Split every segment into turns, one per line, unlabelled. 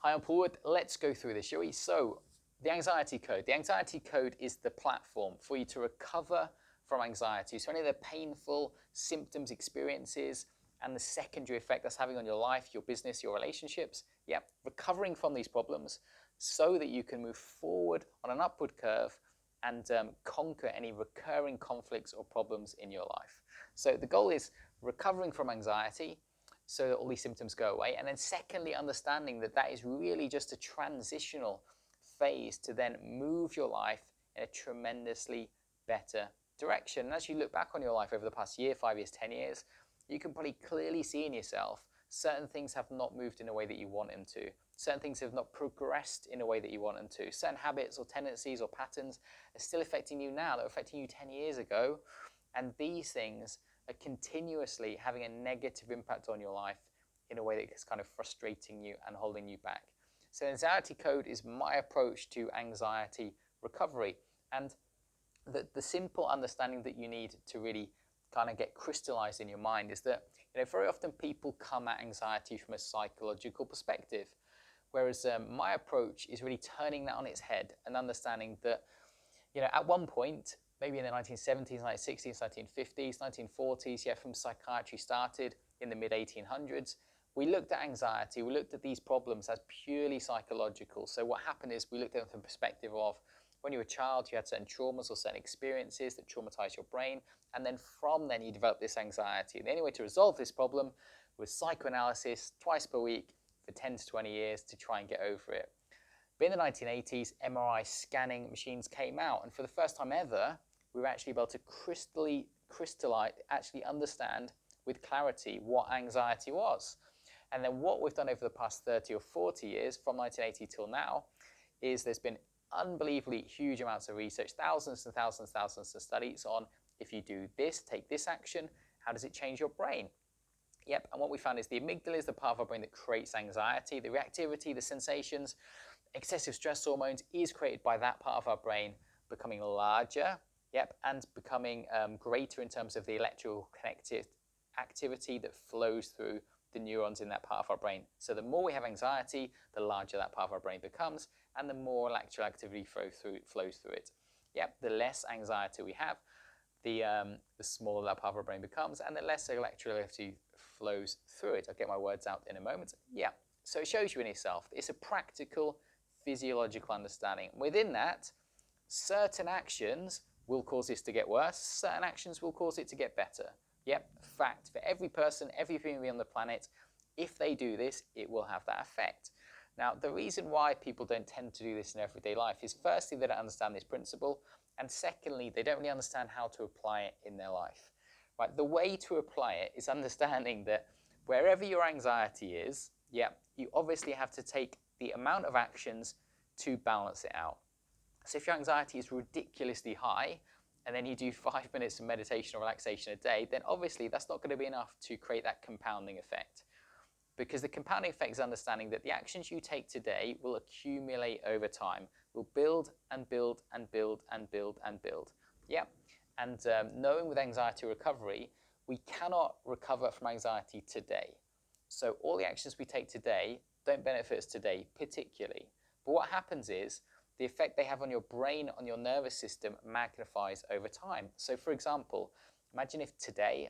Hi, I'm Paul Wood. Let's go through this, shall we? So, the anxiety code. The anxiety code is the platform for you to recover from anxiety. So, any of the painful symptoms, experiences, and the secondary effect that's having on your life, your business, your relationships, recovering from these problems so that you can move forward on an upward curve and conquer any recurring conflicts or problems in your life. So, the goal is recovering from anxiety so that all these symptoms go away. And then secondly, understanding that that is really just a transitional phase to then move your life in a tremendously better direction. And as you look back on your life over the past year, 5 years, 10 years, you can probably clearly see in yourself certain things have not moved in a way that you want them to. Certain things have not progressed in a way that you want them to. Certain habits or tendencies or patterns are still affecting you now that were affecting you 10 years ago. And these things are continuously having a negative impact on your life in a way that is kind of frustrating you and holding you back. So anxiety code is my approach to anxiety recovery. And the simple understanding that you need to really kind of get crystallized in your mind is that very often people come at anxiety from a psychological perspective, whereas my approach is really turning that on its head and understanding that at one point, maybe in the 1970s, 1960s, 1950s, 1940s, from psychiatry started in the mid-1800s, we looked at anxiety, we looked at these problems as purely psychological. So what happened is we looked at them from the perspective of when you were a child, you had certain traumas or certain experiences that traumatized your brain, and then from then you developed this anxiety. And the only way to resolve this problem was psychoanalysis twice per week for 10 to 20 years to try and get over it. But in the 1980s, MRI scanning machines came out, and for the first time ever, we were actually able to crystallize, actually understand with clarity what anxiety was. And then what we've done over the past 30 or 40 years, from 1980 till now, is there's been unbelievably huge amounts of research, thousands and thousands and thousands of studies on if you do this, take this action, how does it change your brain? And what we found is the amygdala is the part of our brain that creates anxiety, the reactivity, the sensations, excessive stress hormones is created by that part of our brain becoming larger, and becoming greater in terms of the electrical connective activity that flows through the neurons in that part of our brain. So the more we have anxiety, the larger that part of our brain becomes, and the more electrical activity flows through it. The less anxiety we have, the smaller that part of our brain becomes, and the less electrical activity flows through it. I'll get my words out in a moment. So it shows you in yourself. It's a practical physiological understanding. Within that, certain actions will cause this to get worse, certain actions will cause it to get better. Fact, for every person, every human being on the planet, if they do this, it will have that effect. Now, the reason why people don't tend to do this in everyday life is firstly, they don't understand this principle, and secondly, they don't really understand how to apply it in their life. Right? The way to apply it is understanding that wherever your anxiety is, you obviously have to take the amount of actions to balance it out. So if your anxiety is ridiculously high, and then you do 5 minutes of meditation or relaxation a day, then obviously that's not going to be enough to create that compounding effect. Because the compounding effect is understanding that the actions you take today will accumulate over time, will build and build and build and build and build. And knowing with anxiety recovery, we cannot recover from anxiety today. So all the actions we take today don't benefit us today particularly. But what happens is the effect they have on your brain, on your nervous system, magnifies over time. So for example, imagine if today,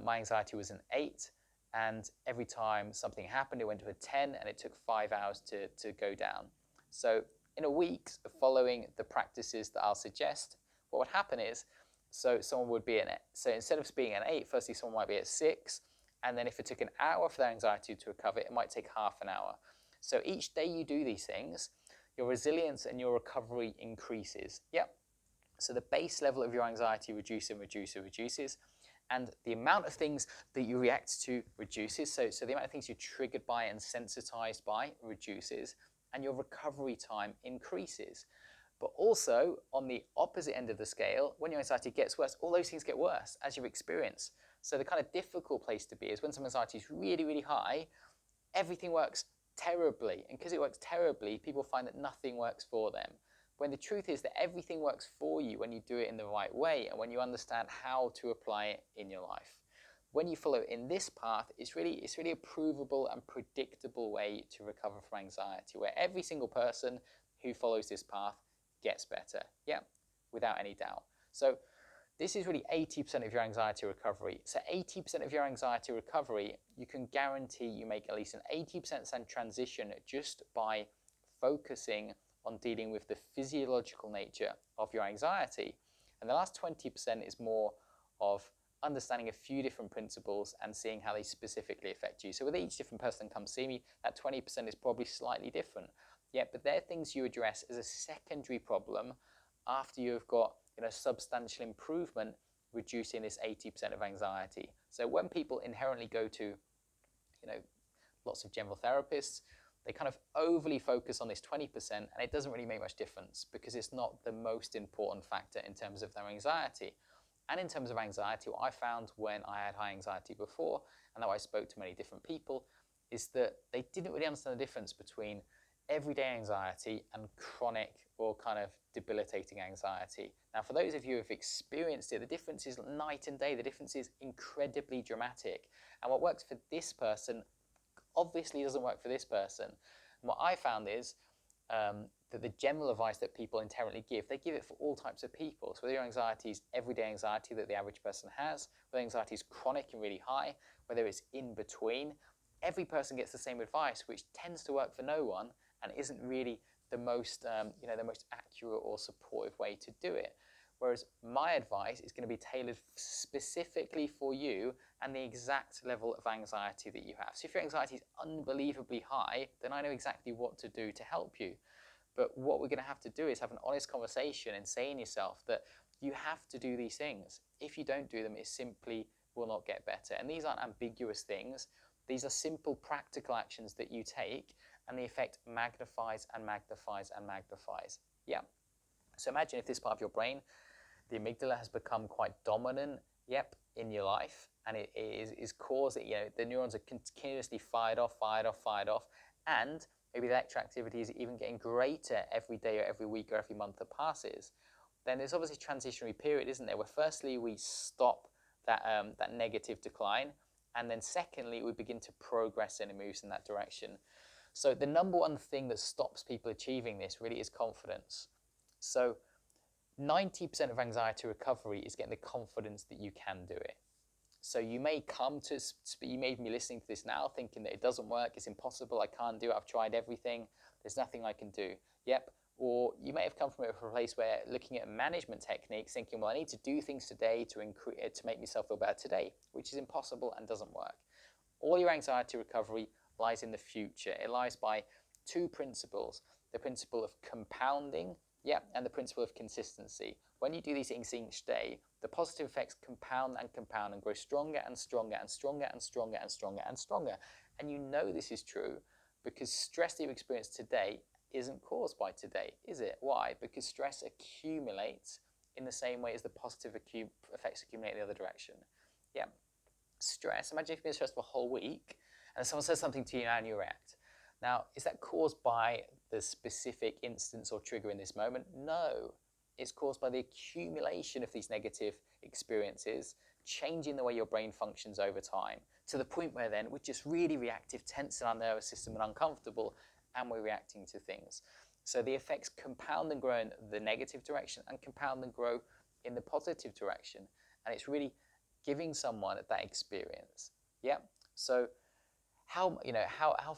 my anxiety was an 8, and every time something happened, it went to a 10, and it took 5 hours to go down. So in a week of following the practices that I'll suggest, what would happen is, so someone would be so instead of being an 8, firstly someone might be at 6, and then if it took an hour for their anxiety to recover, it might take half an hour. So each day you do these things, your resilience and your recovery increases. So the base level of your anxiety reduces, and the amount of things that you react to reduces. So the amount of things you're triggered by and sensitized by reduces, and your recovery time increases. But also, on the opposite end of the scale, when your anxiety gets worse, all those things get worse as you experience. So the kind of difficult place to be is when some anxiety is really, really high, everything works terribly. And because it works terribly, people find that nothing works for them. When the truth is that everything works for you when you do it in the right way and when you understand how to apply it in your life. when you follow in this path, it's really a provable and predictable way to recover from anxiety, where every single person who follows this path gets better. Yeah, without any doubt. So this is really 80% of your anxiety recovery. So 80% of your anxiety recovery, you can guarantee you make at least an 80% transition just by focusing on dealing with the physiological nature of your anxiety. And the last 20% is more of understanding a few different principles and seeing how they specifically affect you. So with each different person that comes see me, that 20% is probably slightly different. Yeah, but they're things you address as a secondary problem after you've got substantial improvement reducing this 80% of anxiety. So when people inherently go to lots of general therapists, they kind of overly focus on this 20%, and it doesn't really make much difference because it's not the most important factor in terms of their anxiety. And in terms of anxiety, what I found when I had high anxiety before, and that I spoke to many different people, is that they didn't really understand the difference between everyday anxiety and chronic or kind of debilitating anxiety. Now, for those of you who have experienced it, the difference is night and day. The difference is incredibly dramatic. And what works for this person obviously doesn't work for this person. And what I found is that the general advice that people inherently give, they give it for all types of people. So whether your anxiety is everyday anxiety that the average person has, whether anxiety is chronic and really high, whether it's in between, every person gets the same advice, which tends to work for no one and isn't really the most, the most accurate or supportive way to do it. Whereas my advice is going to be tailored specifically for you and the exact level of anxiety that you have. So if your anxiety is unbelievably high, then I know exactly what to do to help you. But what we're going to have to do is have an honest conversation and saying to yourself that you have to do these things. If you don't do them, it simply will not get better. And these aren't ambiguous things. These are simple, practical actions that you take, and the effect magnifies and magnifies and magnifies. Yeah. So imagine if this part of your brain, the amygdala, has become quite dominant, in your life, and it is causing, the neurons are continuously fired off, and maybe the electrical activity is even getting greater every day or every week or every month that passes. Then there's obviously a transitionary period, isn't there, where firstly we stop that negative decline, and then secondly we begin to progress and it moves in that direction. So the number one thing that stops people achieving this really is confidence. So 90% of anxiety recovery is getting the confidence that you can do it. So you may you may be listening to this now thinking that it doesn't work, it's impossible, I can't do it, I've tried everything, there's nothing I can do. Or you may have come from a place where looking at management techniques, thinking, well, I need to do things today to make myself feel better today, which is impossible and doesn't work. All your anxiety recovery lies in the future. It lies by two principles: the principle of compounding, and the principle of consistency. When you do these things each day, the positive effects compound and grow stronger and stronger and stronger and stronger and stronger and stronger. And you know this is true because stress that you experience today isn't caused by today, is it? Why? Because stress accumulates in the same way as the positive effects accumulate in the other direction. Stress. Imagine if you've been stressed for a whole week and someone says something to you and you react. Now, is that caused by the specific instance or trigger in this moment? No. It's caused by the accumulation of these negative experiences, changing the way your brain functions over time, to the point where then we're just really reactive, tense in our nervous system and uncomfortable, and we're reacting to things. So the effects compound and grow in the negative direction and compound and grow in the positive direction. And it's really giving someone that experience. So how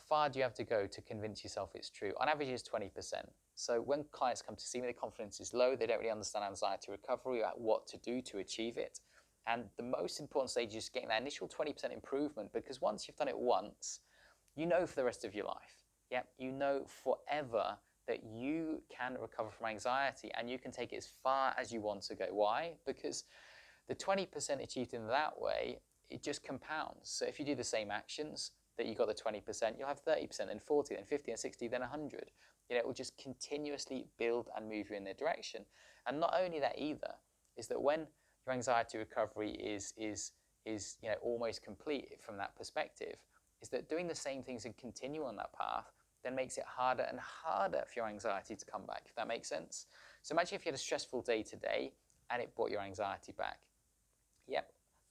far do you have to go to convince yourself it's true? On average, it's 20%. So when clients come to see me, the confidence is low. They don't really understand anxiety recovery, or what to do to achieve it. And the most important stage is getting that initial 20% improvement, because once you've done it once, you know for the rest of your life. You know forever that you can recover from anxiety and you can take it as far as you want to go. Why? Because the 20% achieved in that way, it just compounds. So if you do the same actions that you got the 20%, you'll have 30%, then 40, then 50, then 60, then 100. It will just continuously build and move you in their direction. And not only that either, is that when your anxiety recovery is almost complete from that perspective, is that doing the same things and continue on that path then makes it harder and harder for your anxiety to come back, if that makes sense. So imagine if you had a stressful day today and it brought your anxiety back.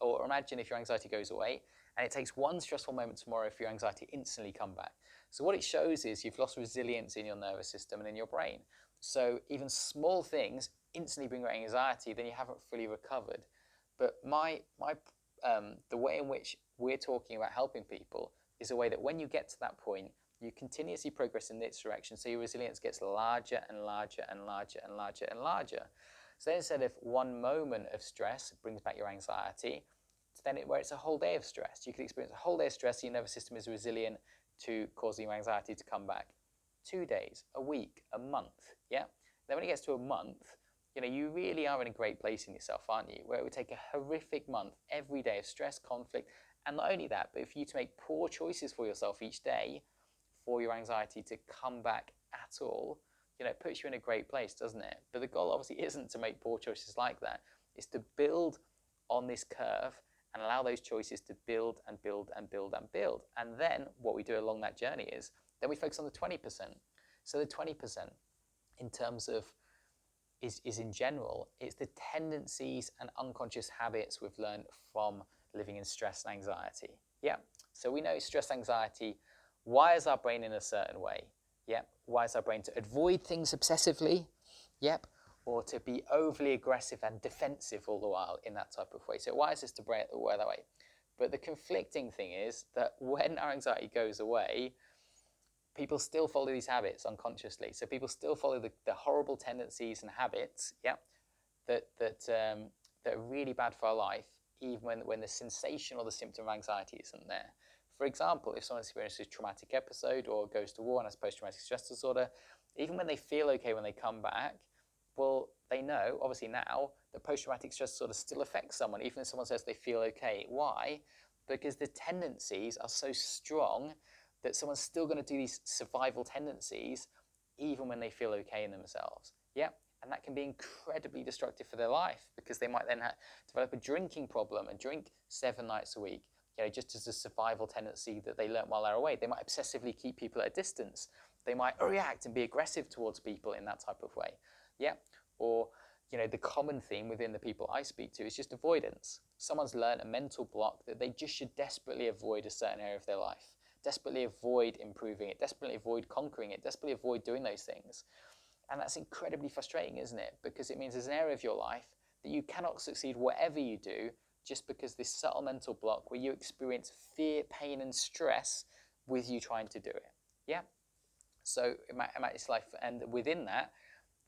or imagine if your anxiety goes away and it takes one stressful moment tomorrow for your anxiety to instantly come back. So what it shows is you've lost resilience in your nervous system and in your brain. So even small things instantly bring about anxiety, then you haven't fully recovered. But the way in which we're talking about helping people is a way that when you get to that point, you continuously progress in this direction, so your resilience gets larger and larger and larger and larger and larger. So then instead of one moment of stress brings back your anxiety, then where it's a whole day of stress. You could experience a whole day of stress, so your nervous system is resilient to causing your anxiety to come back. 2 days, a week, a month, yeah? Then when it gets to a month, you really are in a great place in yourself, aren't you? Where it would take a horrific month, every day of stress, conflict, and not only that, but if you to make poor choices for yourself each day for your anxiety to come back at all, it puts you in a great place, doesn't it? But the goal obviously isn't to make poor choices like that. It's to build on this curve and allow those choices to build and build and build and build. And then what we do along that journey is then we focus on the 20%. So the 20% in terms of is in general, it's the tendencies and unconscious habits we've learned from living in stress and anxiety. Yeah. So we know stress, anxiety wires our brain in a certain way. Yep. Wires our brain to avoid things obsessively. Yep. Or to be overly aggressive and defensive all the while in that type of way. So it wires us to wire that way. But the conflicting thing is that when our anxiety goes away, people still follow these habits unconsciously. So people still follow the horrible tendencies and habits, yeah, that are really bad for our life, even when the sensation or the symptom of anxiety isn't there. For example, if someone experiences a traumatic episode or goes to war and has post-traumatic stress disorder, even when they feel okay when they come back, well, they know, obviously now, that post-traumatic stress disorder still affects someone, even if someone says they feel okay. Why? Because the tendencies are so strong that someone's still going to do these survival tendencies even when they feel okay in themselves. Yeah, and that can be incredibly destructive for their life, because they might then develop a drinking problem and drink 7 nights a week, just as a survival tendency that they learnt while they're away. They might obsessively keep people at a distance. They might react and be aggressive towards people in that type of way. Yeah, or the common theme within the people I speak to is just avoidance. Someone's learned a mental block that they just should desperately avoid a certain area of their life. Desperately avoid improving it, desperately avoid conquering it, desperately avoid doing those things. And that's incredibly frustrating, isn't it? Because it means there's an area of your life that you cannot succeed whatever you do, just because this subtle mental block where you experience fear, pain, and stress with you trying to do it. Yeah? So it's life, and within that,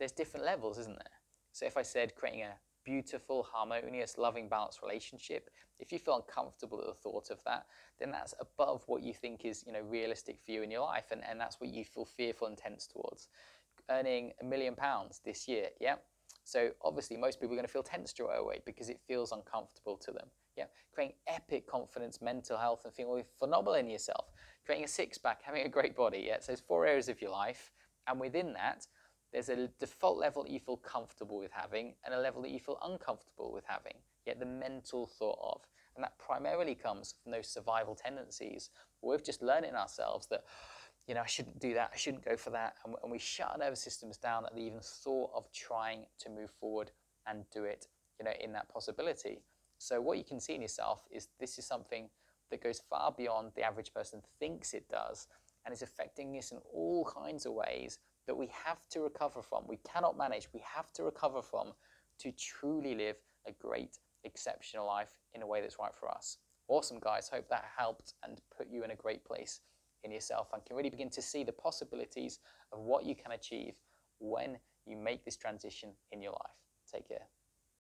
there's different levels, isn't there? So if I said creating a beautiful, harmonious, loving, balanced relationship, if you feel uncomfortable at the thought of that, then that's above what you think is realistic for you in your life, and that's what you feel fearful and tense towards. Earning £1 million this year, yeah? So obviously most people are going to feel tense straight away because it feels uncomfortable to them. Yeah, creating epic confidence, mental health, and feeling phenomenal in yourself. Creating a six-pack, having a great body. Yeah, so there's 4 areas of your life, and within that, there's a default level that you feel comfortable with having and a level that you feel uncomfortable with having, yet the mental thought of. And that primarily comes from those survival tendencies. We've just learned in ourselves that, I shouldn't do that, I shouldn't go for that. And we shut our nervous systems down at the even thought of trying to move forward and do it, in that possibility. So what you can see in yourself is this is something that goes far beyond the average person thinks it does, and is affecting us in all kinds of ways that we have to recover from. We cannot manage, we have to recover from to truly live a great, exceptional life in a way that's right for us. Awesome, guys. Hope that helped and put you in a great place in yourself, and can really begin to see the possibilities of what you can achieve when you make this transition in your life. Take care.